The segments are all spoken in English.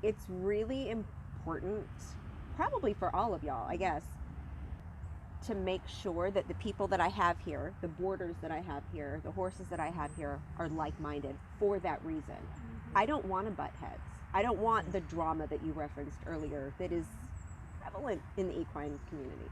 it's really important, probably for all of y'all, I guess, to make sure that the people that I have here, the boarders that I have here, the horses that I have here are like-minded for that reason. I don't want to butt heads. I don't want the drama that you referenced earlier that is prevalent in the equine community.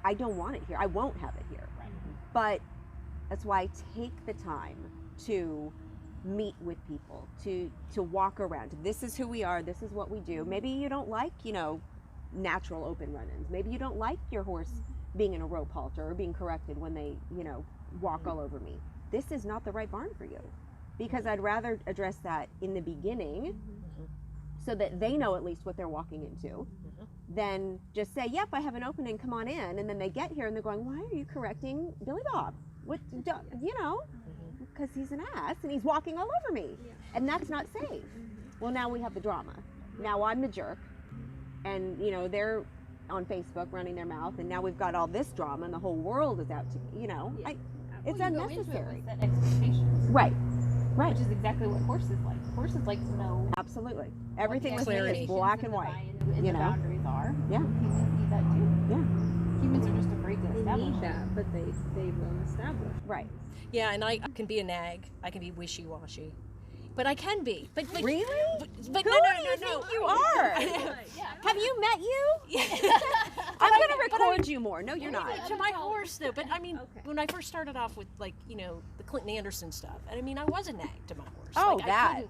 I don't want it here. I won't have it here. But that's why I take the time to meet with people, to walk around. This is who we are. This is what we do. Maybe you don't like, natural open run-ins. Maybe you don't like your horse being in a rope halter or being corrected when they, walk all over me. This is not the right barn for you, because I'd rather address that in the beginning so that they know at least what they're walking into, than just say, yep, I have an opening, come on in. And then they get here and they're going, why are you correcting Billy Bob? What, because he's an ass and he's walking all over me. And that's not safe. Well, now we have the drama. Now I'm the jerk. And, they're on Facebook running their mouth, and now we've got all this drama, and the whole world is out to, it's unnecessary. Set expectations. Right. Which is exactly what horses like. Horses like to know. Absolutely. Everything with me is expectations black and white. And the boundaries are. Yeah. Humans need that too. Yeah. Humans are just afraid to They establish need that, but they won't establish. Right. Yeah, and I can be a nag. I can be wishy-washy. But I can be. But really? But Who no. do you think you are? Have you met you? I'm going to record you more. No, you're not. To my horse, though. But I mean, when I first started off with, the Clinton Anderson stuff, and I mean, I was a nag to my horse. Oh, I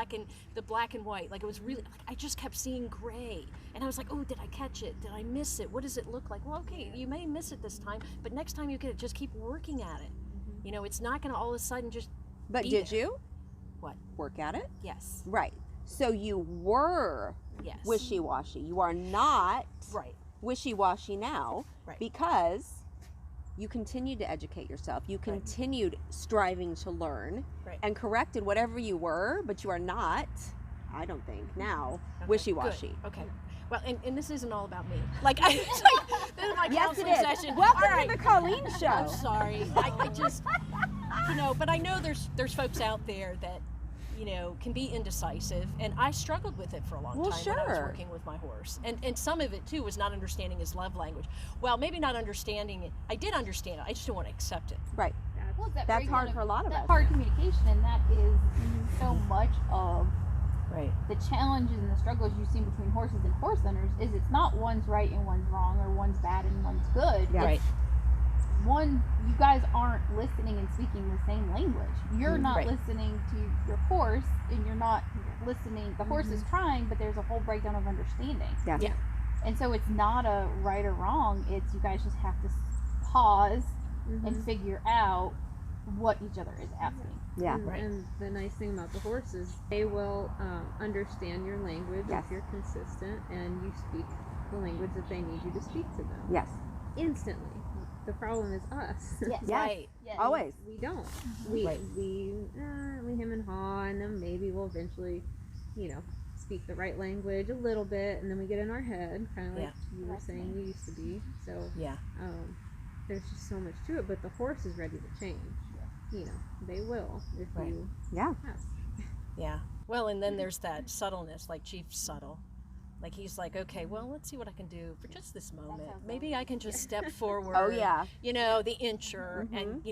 couldn't, the black and white. It was really, I just kept seeing gray. And I was like, oh, did I catch it? Did I miss it? What does it look like? Well, okay, you may miss it this time, but next time you get it, just keep working at it. It's not going to all of a sudden just But be did there. you? What? Work at it? Yes. Right. So you were wishy-washy. You are not wishy-washy now because you continued to educate yourself. You continued striving to learn and corrected whatever you were, but you are not, I don't think, now wishy-washy. Good. Okay. Well, and this isn't all about me. This is my counseling session. Welcome all right. to the Colleen Show. I'm sorry. I just, but I know there's folks out there that, can be indecisive, and I struggled with it for a long time when I was working with my horse. And some of it too was not understanding his love language. Well, maybe not understanding it. I did understand it. I just didn't want to accept it. Right. Well, That's hard for a lot of us. That hard communication, and that is so much of the challenges and the struggles you see between horses and horse owners. Is it's not one's right and one's wrong, or one's bad and one's good. Yeah. It's one, you guys aren't listening and speaking the same language. You're not listening to your horse, and you're not listening. The horse is trying, but there's a whole breakdown of understanding. Yeah. And so it's not a right or wrong. It's you guys just have to pause and figure out what each other is asking. Yeah. And the nice thing about the horse is they will understand your language if you're consistent and you speak the language that they need you to speak to them. Yes. Instantly. The problem is us. Yes. Right. Yes. Always. We don't. We hem and haw, and then maybe we'll eventually, speak the right language a little bit, and then we get in our head, kind of like you were saying you used to be. So there's just so much to it, but the horse is ready to change. They will if you ask. Yeah. Well, and then there's that subtleness, like Chief's subtle. Like he's like, okay, well, let's see what I can do for just this moment. Maybe I can just step forward. Oh yeah. The incher, and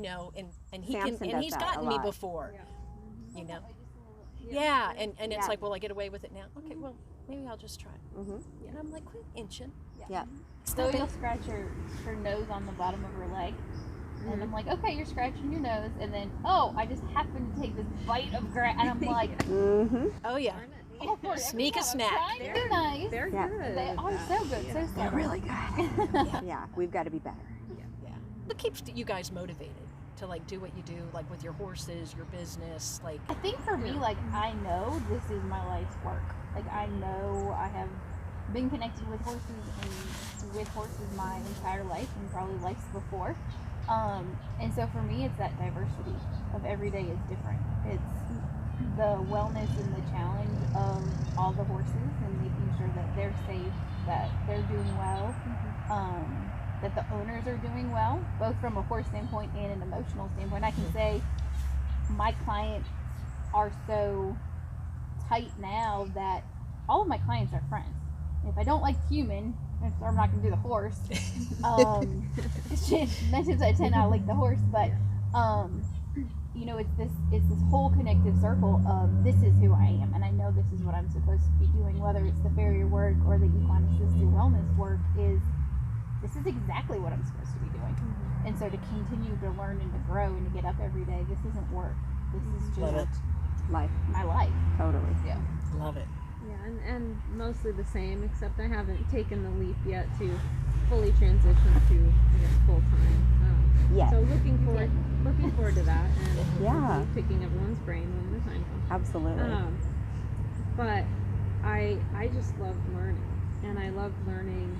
and he Samson and he's does that gotten a me lot. before. Yeah, and it's like, well, I get away with it now. Okay, well, maybe I'll just try. And I'm like, quit inching. Yeah. So you'll scratch her nose on the bottom of her leg. And I'm like, okay, you're scratching your nose, and then, I just happened to take this bite of grass, and I'm like, oh yeah, sneak a snack. They're nice. They're good. They are so good, so They're subtle. really good. Yeah, we've got to be better. Yeah. What keeps you guys motivated to do what you do, with your horses, your business, I think for me, I know this is my life's work. I know I have been connected with horses my entire life, and probably lives before. And so for me, it's that diversity of every day is different. It's the wellness and the challenge of all the horses, and making sure that they're safe, that they're doing well, that the owners are doing well, both from a horse standpoint and an emotional standpoint. I can say my clients are so tight now that all of my clients are friends. If I don't like the human, I'm not going to do the horse. 9 times out of 10 I like the horse, but you know, it's this whole connective circle of this is who I am, and I know this is what I'm supposed to be doing, whether it's the farrier work or the equine assisted wellness work. This is exactly what I'm supposed to be doing. And so to continue to learn and to grow and to get up every day, this isn't work. This is just life. My life. Totally. Yeah. Love it. Yeah, and mostly the same, except I haven't taken the leap yet to fully transition to, I guess, full time. Yeah. So looking forward to that, and yeah, picking everyone's brain when the time comes. Absolutely. But I just love learning, and I love learning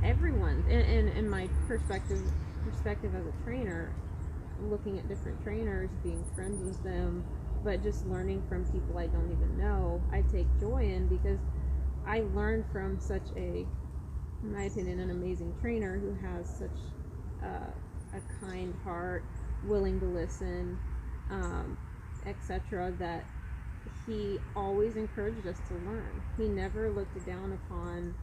everyone. In my perspective as a trainer, looking at different trainers, being friends with them, but just learning from people I don't even know, I take joy in, because I learned from such in my opinion, an amazing trainer who has such a kind heart, willing to listen, etc., that he always encouraged us to learn. He never looked down upon,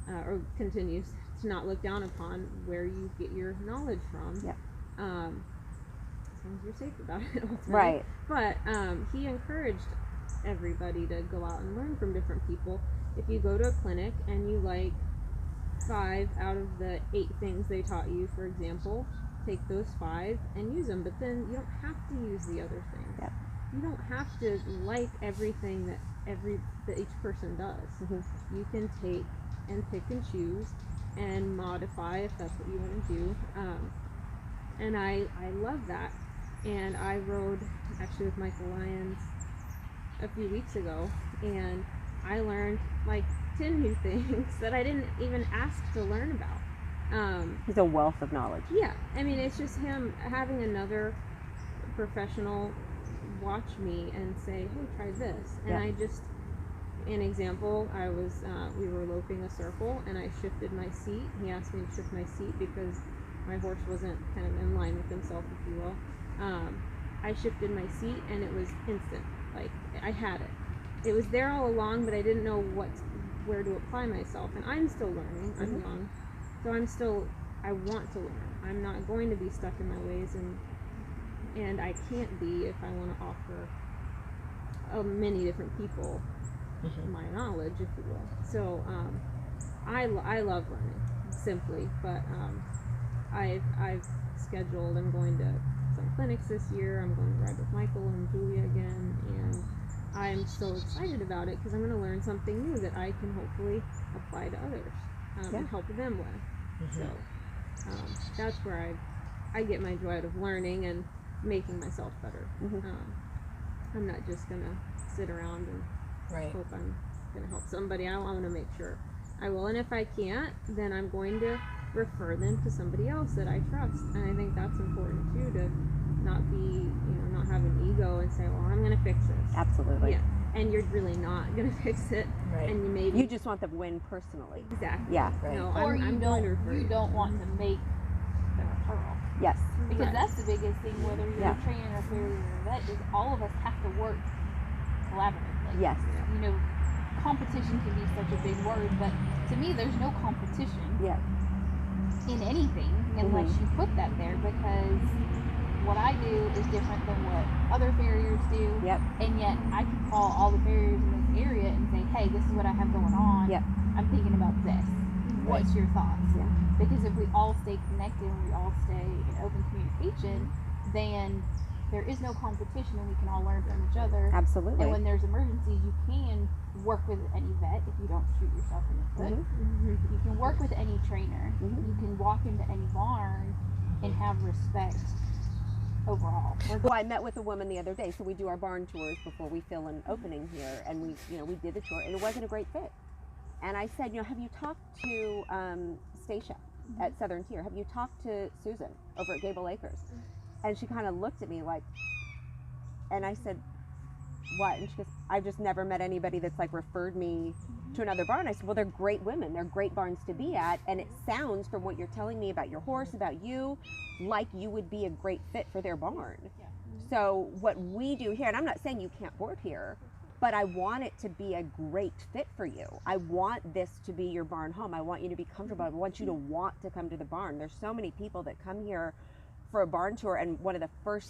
or continues to not look down upon, where you get your knowledge from. Yep. As long as you're safe about it, ultimately. Right. But he encouraged everybody to go out and learn from different people. If you go to a clinic and you like 5 out of the 8 things they taught you, for example, take those 5 and use them. But then you don't have to use the other things. Yep. You don't have to like everything that each person does. Mm-hmm. You can take and pick and choose and modify if that's what you want to do. And I love that. And I rode actually with Michael Lyons a few weeks ago, and I learned like 10 new things that I didn't even ask to learn about. He's a wealth of knowledge. Yeah, I mean, it's just him having another professional watch me and say, hey, try this. And I just, an example, we were loping a circle, and I shifted my seat. He asked me to shift my seat because my horse wasn't kind of in line with himself, if you will. I shifted my seat, and it was instant. Like, I had it. It was there all along, but I didn't know where to apply myself. And I'm still learning. I'm young. So I want to learn. I'm not going to be stuck in my ways, and I can't be if I want to offer many different people my knowledge, if you will. So I love learning, simply. But I've scheduled, I'm going to some clinics this year. I'm going to ride with Michael and Julia again, and I'm so excited about it because I'm going to learn something new that I can hopefully apply to others and help them with. So that's where I get my joy out of learning and making myself better. I'm not just going to sit around and hope I'm going to help somebody. I want to make sure I will, and if I can't, then I'm going to refer them to somebody else that I trust. And I think that's important too, to not be, not have an ego and say, well, I'm going to fix this. Absolutely. Yeah. And you're really not going to fix it. Right. And you just want the win personally. Exactly. Yeah. Right. No, Or I'm you don't want to make the referral. Yes. Because that's the biggest thing, whether you're Yeah. a trainer, a farrier, or a vet, is all of us have to work collaboratively. Yes. Competition can be such a big word, but to me, there's no competition in anything unless you put that there, because what I do is different than what other farriers do. Yep. And yet I can call all the farriers in this area and say, hey, this is what I have going on. Yep. I'm thinking about this. What's your thoughts? Yeah. Because if we all stay connected and we all stay in open communication, then there is no competition and we can all learn from each other. Absolutely. And when there's emergencies, you can work with any vet if you don't shoot yourself in the foot. You can work with any trainer. You can walk into any barn and have respect overall. Well, I met with a woman the other day, so we do our barn tours before we fill an opening here, and we did the tour, and it wasn't a great fit. And I said, have you talked to Stacia at Southern Tier? Have you talked to Susan over at Gable Acres? And she kind of looked at me like, and I said, what? And she goes, I've just never met anybody that's like referred me to another barn. I said, well, they're great women. They're great barns to be at. And it sounds, from what you're telling me about your horse, about you, like you would be a great fit for their barn. So what we do here, and I'm not saying you can't board here, but I want it to be a great fit for you. I want this to be your barn home. I want you to be comfortable. I want you to want to come to the barn. There's so many people that come here for a barn tour, and one of the first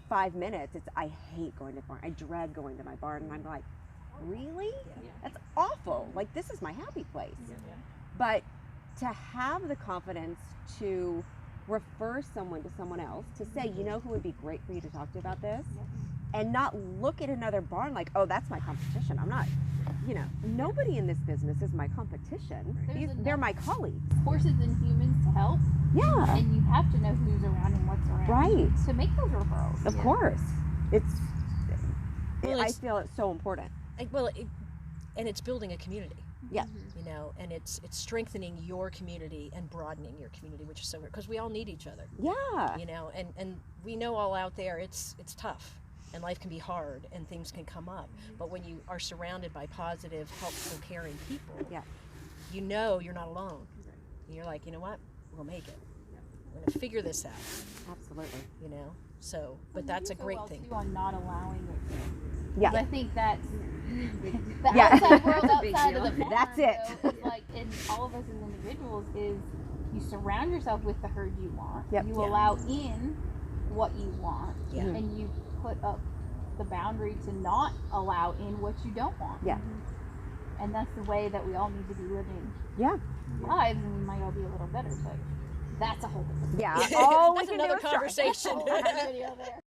5 minutes, it's, I hate going to the barn. I dread going to my barn, and I'm like, really? That's awful. Like, this is my happy place. But to have the confidence to refer someone to someone else, to say, you know who would be great for you to talk to about this, and not look at another barn like, oh, that's my competition. I'm not, you know, nobody in this business is my competition. They're my colleagues. Horses and humans to help. Yeah. And you have to know who's around and what's around. Right. To make those referrals. Of course. I feel it's so important. And it's building a community. Yeah. You know, and it's strengthening your community and broadening your community, which is so weird because we all need each other. Yeah. You know, and we know all out there it's tough and life can be hard and things can come up. But when you are surrounded by positive, helpful, caring people, you know you're not alone. And you're like, you know what? We'll make it. We're going to figure this out. Absolutely. You know? So, but that's a great thing. Too, on not allowing it. Yeah. I think that's the outside world outside of the farm. That's it. So it's like in all of us as individuals is you surround yourself with the herd you want. Yep. You allow in what you want. Yeah. And you put up the boundary to not allow in what you don't want. Yeah. And that's the way that we all need to be living lives, and we might all be a little better, but that's a whole different all that's we can another do is try. conversation. video there.